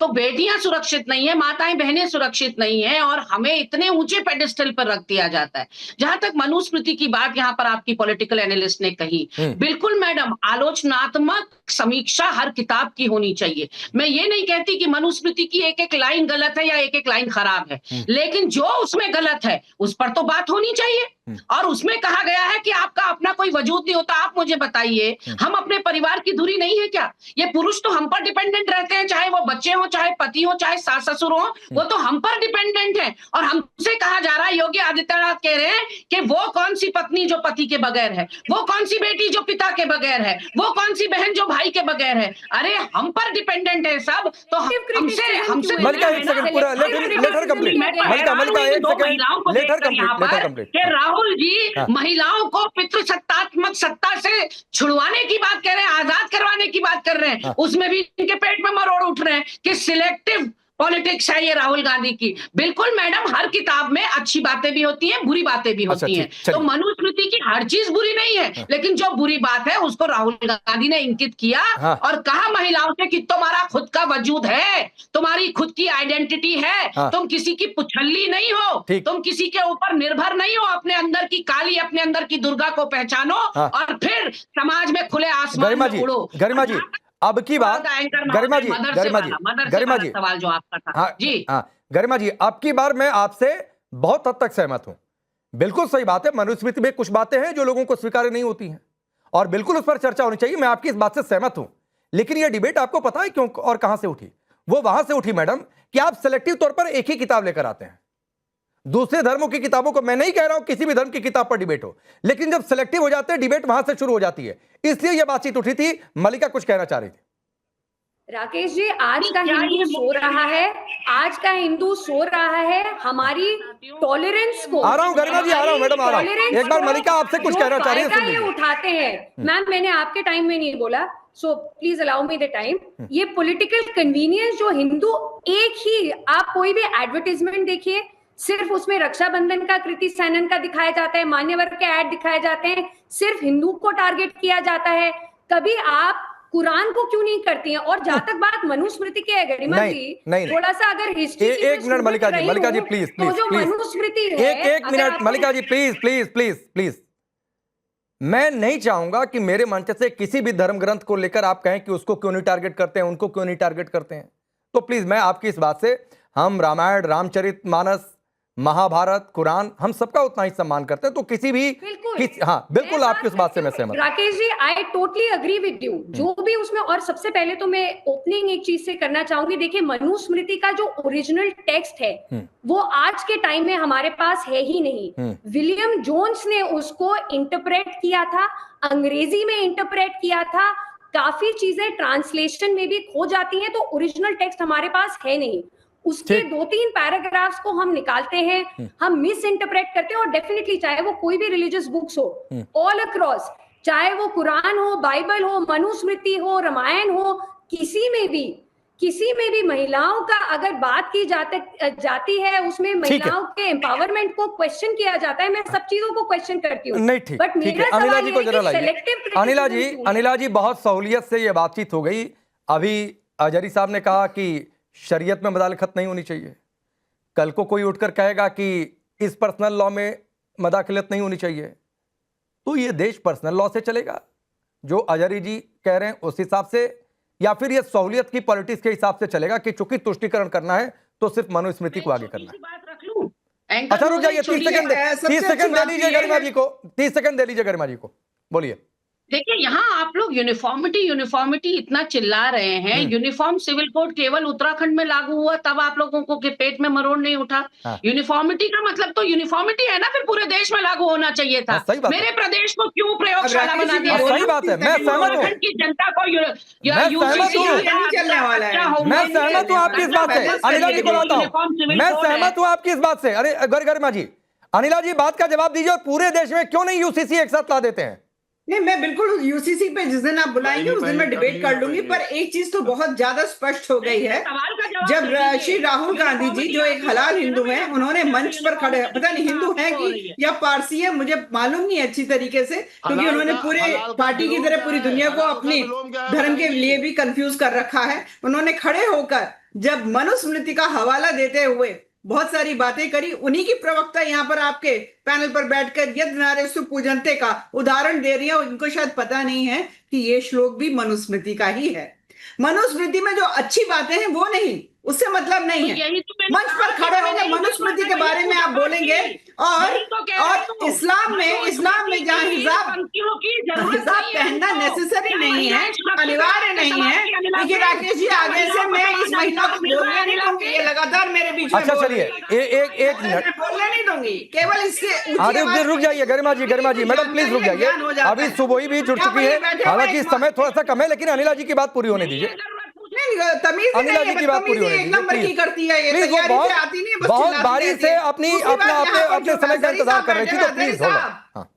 तो बेटियां सुरक्षित नहीं है, माताएं बहनें सुरक्षित नहीं है और हमें इतने ऊंचे पेडिस्टल पर रख दिया जाता है। जहां तक मनुस्मृति की बात यहाँ पर आपकी पॉलिटिकल एनालिस्ट ने कही, बिल्कुल मैडम, आलोचनात्मक समीक्षा हर किताब की होनी चाहिए। मैं ये नहीं कहती कि मनुस्मृति की एक एक लाइन गलत है या एक एक लाइन खराब है, लेकिन जो उसमें गलत है उस पर तो बात होनी चाहिए। और उसमें कहा गया है कि आपका अपना कोई वजूद नहीं होता। आप मुझे बताइए, हम अपने परिवार की धुरी नहीं है क्या? ये पुरुष तो हम पर डिपेंडेंट रहते हैं, चाहे वो बच्चे हो, चाहे पति हो, चाहे सास ससुर हो, वो तो हम पर डिपेंडेंट है। और हमसे कहा जा रहा है, योगी आदित्यनाथ कह रहे हैं कि वो कौन सी पत्नी पत्नी जो पति के बगैर है, वो कौन सी बेटी जो पिता के बगैर है, वो कौन सी बहन जो भाई के बगैर है। अरे हम पर डिपेंडेंट है सब, तो हमसे मलिका एक सेकंड पूरा लेटर कंप्लीट, मलिका एक second letter complete. Rahul ji महिलाओं को पितृसत्तात्मक सत्ता से छुड़वाने की बात कर रहे हैं, आजाद करवाने की बात कर रहे हैं, उसमें भी इनके पेट में मरोड़ उठ रहे हैं कि सिलेक्टिव पॉलिटिक्स है ये राहुल गांधी की। बिल्कुल मैडम, हर किताब में अच्छी बातें भी होती हैं, बुरी बातें भी होती हैं, तो मनुस्मृति की हर चीज बुरी नहीं है, लेकिन जो बुरी बात है उसको राहुल गांधी ने इंकित किया और कहा महिलाओं से कि तुम्हारा खुद का वजूद है, तुम्हारी खुद की आइडेंटिटी है, तुम किसी की पुछल्ली नहीं हो, तुम किसी के ऊपर निर्भर नहीं हो, अपने अंदर की काली, अपने अंदर की दुर्गा को पहचानो और फिर समाज में खुले आसमान में उड़ो। गरिमा जी अब की बात, गरिमा जी सवाल जो आपका था जी, गरिमा जी अब की बार मैं आपसे बहुत हद तक सहमत हूं। बिल्कुल सही बात है, मनुस्मृति में कुछ बातें हैं जो लोगों को स्वीकार्य नहीं होती हैं और बिल्कुल उस पर चर्चा होनी चाहिए, मैं आपकी इस बात से सहमत हूं। लेकिन यह डिबेट आपको पता है क्यों और कहां से उठी? वो वहां से उठी मैडम कि आप सेलेक्टिव तौर पर एक ही किताब लेकर आते हैं, दूसरे धर्मों की किताबों को, मैं नहीं कह रहा हूं किसी भी धर्म की किताब पर डिबेट हो, लेकिन जब सिलेक्टिव हो जाते हैं डिबेट वहां से शुरू हो जाती है, इसलिए यह बातचीत उठी थी। मलिका कुछ कहना चाह रही थी। राकेश जी, आज का हिंदू सो रहा है, आज का हिंदू सो रहा है हमारी टॉलरेंस को। आ रहा हूं गरिमा जी, आ रहा हूं मैडम, आ रहा हूं। एक बार मलिका आपसे कुछ कहना चाह रही है, ये उठाते हैं मैम, मैंने आपके टाइम में नहीं बोला, so please allow me the time. ये पॉलिटिकल कन्वीनियंस जो हिंदू, एक ही आप कोई भी एडवर्टाइजमेंट देखिए, सिर्फ उसमें रक्षाबंधन का, कृति सैनन का दिखाया जाता है, मान्यवर के ऐड दिखाए जाते हैं, सिर्फ हिंदू को टारगेट किया जाता है। कभी आप कुरान को क्यों नहीं करती हैं? और जहां तक बात मनुस्मृति की है गरिमा जी, थोड़ा सा अगर हिस्ट्री, एक मिनट मलिका जी प्लीज, तो जो मनुस्मृति है, एक minute Malika ji please please please please, मैं नहीं चाहूंगा कि मेरे मंच से किसी भी धर्म ग्रंथ को लेकर आप कहें कि उसको क्यों नहीं टारगेट करते हैं, उनको क्यों नहीं टारगेट करते हैं। तो प्लीज मैं आपकी इस बात से, हम रामायण, रामचरितमानस, महाभारत, कुरान, हम सबका उतना ही सम्मान करते हैं, तो किसी भी हाँ बिल्कुल आपकी इस बात से मैं सहमत। Rakesh ji, I totally agree with you, जो भी उसमें। और सबसे पहले तो मैं ओपनिंग एक चीज से करना चाहूंगी, देखिए मनुस्मृति का जो ओरिजिनल टेक्स्ट है वो आज के टाइम में हमारे पास है ही नहीं। विलियम जोन्स ने उसको इंटरप्रेट किया था, अंग्रेजी में इंटरप्रेट किया था, काफी चीजें ट्रांसलेशन में भी खो जाती हैं, तो ओरिजिनल टेक्स्ट हमारे पास है नहीं। उसके 2-3 पैराग्राफ्स को हम निकालते हैं, हम मिस इंटरप्रेट करते हैं, और डेफिनेटली चाहे वो कोई भी रिलीजियस बुक्स हो, ऑल अक्रॉस, चाहे वो कुरान हो, बाइबल हो, मनुस्मृति हो, रामायण हो, किसी में भी महिलाओं का अगर बात की जाती है, उसमें महिलाओं के एम्पावरमेंट को क्वेश्चन किया जाता है। मैं सब चीजों को क्वेश्चन करती हूँ, नहीं ठीक, बट मेरा अनिला जी को जरा लाइए। अनिला जी बहुत सहूलियत से ये बातचीत हो गई। अभी अजहरी साहब ने कहा कि शरीयत में मदाखलत नहीं होनी चाहिए, कल को कोई उठकर कहेगा कि इस पर्सनल लॉ में मदाखलत नहीं होनी चाहिए, तो ये देश पर्सनल लॉ से चलेगा जो अजहरी जी कह रहे हैं उस हिसाब से, या फिर ये सहूलियत की पॉलिटिक्स के हिसाब से चलेगा कि चूंकि तुष्टीकरण करना है तो सिर्फ मनुस्मृति को आगे करना है। अच्छा रुक जाइए, 30 सेकंड दे लीजिए गरिमा जी को, 30 सेकंड दे लीजिए गरिमा जी को, बोलिए। देखिए यहाँ आप लोग यूनिफॉर्मिटी इतना चिल्ला रहे हैं। यूनिफॉर्म सिविल कोड केवल उत्तराखंड में लागू हुआ तब आप लोगों को के पेट में मरोड़ नहीं उठा। यूनिफॉर्मिटी का मतलब तो यूनिफॉर्मिटी है ना, फिर पूरे देश में लागू होना चाहिए था। मेरे प्रदेश को क्यों प्रयोगशाला बना दिया? सही बात है, मैं सहमत हूँ की जनता को, मैं सहमत हूँ आपकी इस बात से। अनिला जी को लाता हूँ, मैं सहमत हूँ आपकी इस बात से। अरे गरिमा जी, अनिला जी बात का जवाब दीजिए, और पूरे देश में क्यों नहीं यूसीसी एक साथ ला देते हैं? नहीं, मैं बिल्कुल यूसीसी पे जिस दिन आप बुलाएंगे उस दिन मैं डिबेट कर लूंगी, पर एक चीज तो बहुत ज्यादा स्पष्ट हो गई है। जब श्री राहुल गांधी जी, जो एक हलाल हिंदू हैं, उन्होंने मंच पर खड़े, पता नहीं हिंदू हैं कि या पारसी है, मुझे मालूम नहीं अच्छी तरीके से, क्योंकि उन्होंने पूरे पार्टी की तरह पूरी दुनिया को अपने धर्म के लिए भी कंफ्यूज कर रखा है। उन्होंने खड़े होकर जब मनुस्मृति का हवाला देते हुए बहुत सारी बातें करी, उन्हीं की प्रवक्ता यहाँ पर आपके पैनल पर बैठकर यद नारेषु पूजन्ते का उदाहरण दे रही है। उनको शायद पता नहीं है कि ये श्लोक भी मनुस्मृति का ही है। मनुस्मृति में जो अच्छी बातें हैं वो नहीं, उससे मतलब नहीं है। मंच पर खड़े होकर मनुस्मृति के बारे में आप बोलेंगे और इस्लाम में जहाँ हिजाब पहनना नेसेसरी नहीं है, अनिवार्य नहीं है, देखिए राकेश जी आगे से मैं इस महिला को बोलने नहीं दूंगी, ये लगातार मेरे बीच में। अच्छा चलिए एक मिनट बोलने नहीं दूंगी, केवल इसके आगे रुक जाइए गरिमा जी मैडम प्लीज रुक जाइए। अभी सुबोई भी जुड़ चुकी है, हालांकि समय थोड़ा सा कम है, लेकिन अनिला जी की बात पूरी होने दीजिए। तमीज अनिला जी की बात पूरी होने एक नंबर की करती है ये, प्लीज। वो बहुत बारी से अपने समय का इंतजार कर रही थी, तो प्लीज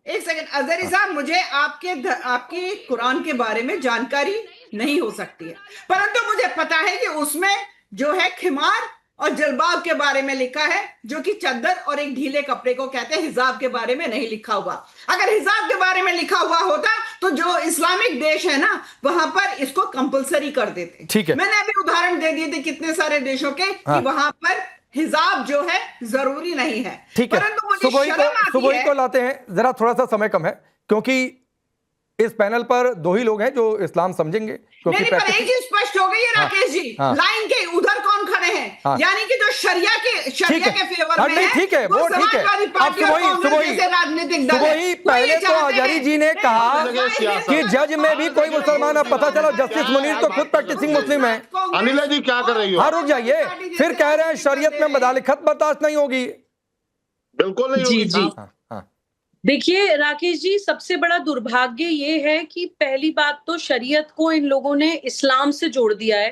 एक सेकंड अजहरी साहब, मुझे आपके कुरान के बारे में जानकारी नहीं हो सकती है, परंतु मुझे पता है कि उसमें जो है खिमार और जलबाब के बारे में लिखा है, जो कि चद्दर और एक ढीले कपड़े को कहते हैं, हिजाब के बारे में नहीं लिखा हुआ। अगर हिजाब के बारे में लिखा हुआ होता तो जो इस्लामिक देश है ना, वहां पर इसको कंपलसरी कर देते। ठीक है, मैंने अभी उदाहरण दे दिए थे कितने सारे देशों के कि वहां पर हिजाब जो है जरूरी नहीं है। ठीक है, सुबोई को लाते हैं, जरा थोड़ा सा समय कम है, क्योंकि इस पैनल पर दो ही लोग हैं जो इस्लाम समझेंगे। नहीं, पर एक चीज स्पष्ट हो गई है राकेश जी, लाइन के उधर कौन खड़े हैं, यानी कि जो शरिया के फेवर में है। ठीक है, वो ठीक है। अब सुबोई पहले तो अजहरी जी ने कहा कि जज में भी कोई मुसलमान, अब पता चला जस्टिस मुनीर तो खुद प्रैक्टिसिंग मुस्लिम है। अनिला जी क्या कर रही हो? हाँ रुक जाइए, फिर कह रहे हैं शरीयत में मदालिखत बर्दाश्त नहीं होगी। बिल्कुल नहीं होगी। जी देखिए राकेश जी, सबसे बड़ा दुर्भाग्य ये है कि पहली बात तो शरीयत को इन लोगों ने इस्लाम से जोड़ दिया है।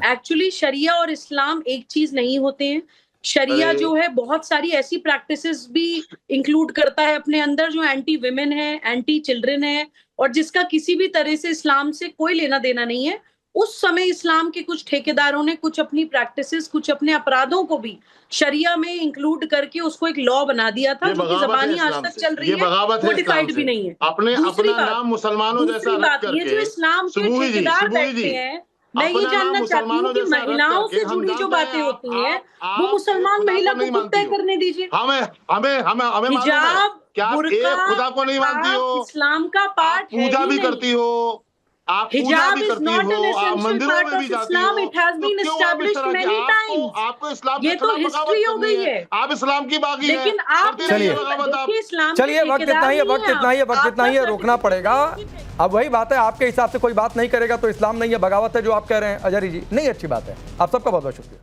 एक्चुअली शरिया और इस्लाम एक चीज नहीं होते हैं। शरिया जो है बहुत सारी ऐसी प्रैक्टिसेस भी इंक्लूड करता है अपने अंदर जो एंटी विमेन है, एंटी चिल्ड्रन है, और जिसका किसी भी तरह से इस्लाम से कोई लेना देना नहीं है। उस समय इस्लाम के कुछ ठेकेदारों ने कुछ अपनी प्रैक्टिसेस, कुछ अपने अपराधों को भी शरिया में इंक्लूड करके उसको एक लॉ बना दिया था, जो कि ज़बानी आज तक चल रही है, कोडिफाइड भी नहीं है। अपना नाम मुसलमानों जैसा रख करके, ये जो इस्लाम के ठेकेदार बैठते हैं, मैं ये जानना चाहती हूँ कि महिलाओं से जुड़ी जो बातें होती हैं, वो मुसलमान महिला को खुद तय करने दीजिए। हमें हिजाब, बुर्का, खुदा को नहीं मानती हो, इस्लाम का पार्ट है, पूजा भी करती हो, आप पूजा भी करती हो, आप मंदिरों में भी जाती हो, आपको इस्लाम ये तो हिस्ट्री हो गई है। आप इस्लाम की बागी हैं। लेकिन आप चलिए वक्त इतना ही है, रोकना पड़ेगा। अब वही बात है, आपके हिसाब से कोई बात नहीं करेगा तो इस्लाम नहीं है, बगावत है जो आप कह रहे हैं अजहरी जी, नहीं अच्छी बात है। आप सबका बहुत बहुत शुक्रिया।